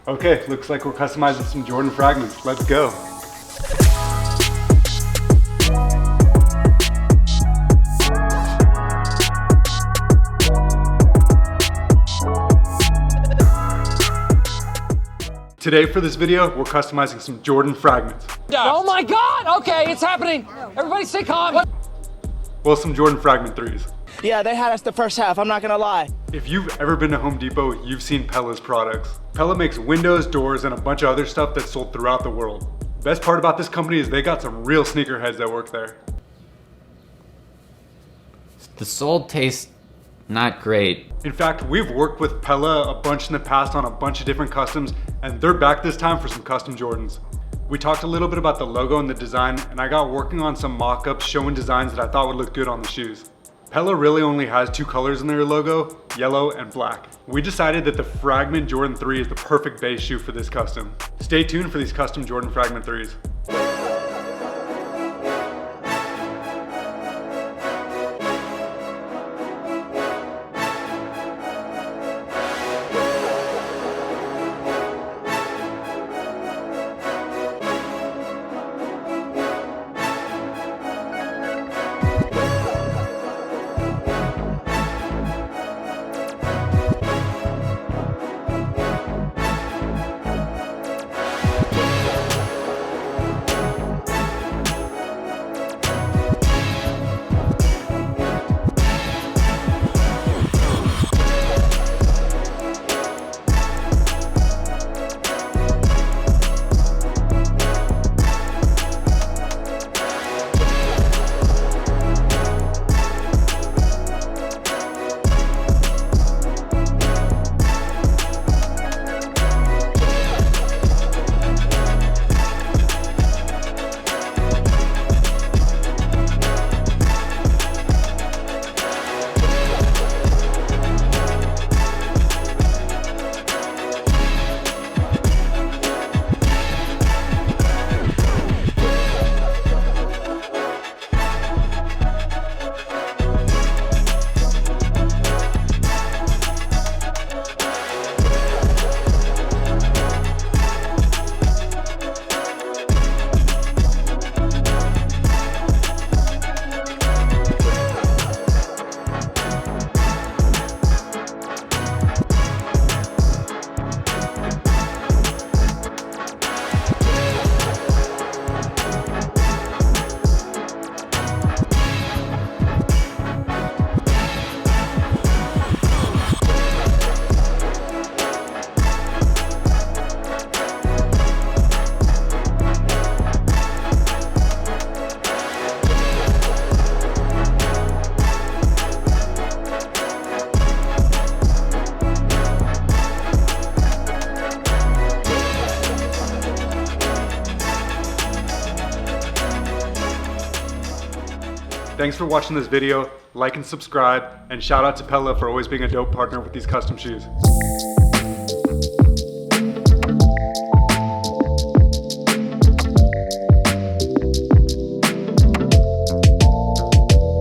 Okay, looks like we're customizing some Jordan Fragments. Let's go. Today for this video, we're customizing some Jordan Fragments. Oh my God! Okay, it's happening. Everybody stay calm. Well, some Jordan Fragment 3s. Yeah, they had us the first half, I'm not gonna lie. If you've ever been to Home Depot, you've seen Pella's products. Pella makes windows, doors, and a bunch of other stuff that's sold throughout the world. Best part about this company is they got some real sneakerheads that work there. The sole tastes not great. In fact, we've worked with Pella a bunch in the past on a bunch of different customs, and they're back this time for some custom Jordans. We talked a little bit about the logo and the design, and I got working on some mock-ups showing designs that I thought would look good on the shoes. Pella really only has two colors in their logo, yellow and black. We decided that the Fragment Jordan 3 is the perfect base shoe for this custom. Stay tuned for these custom Jordan Fragment 3s. Thanks for watching this video, like and subscribe, and shout out to Pella for always being a dope partner with these custom shoes.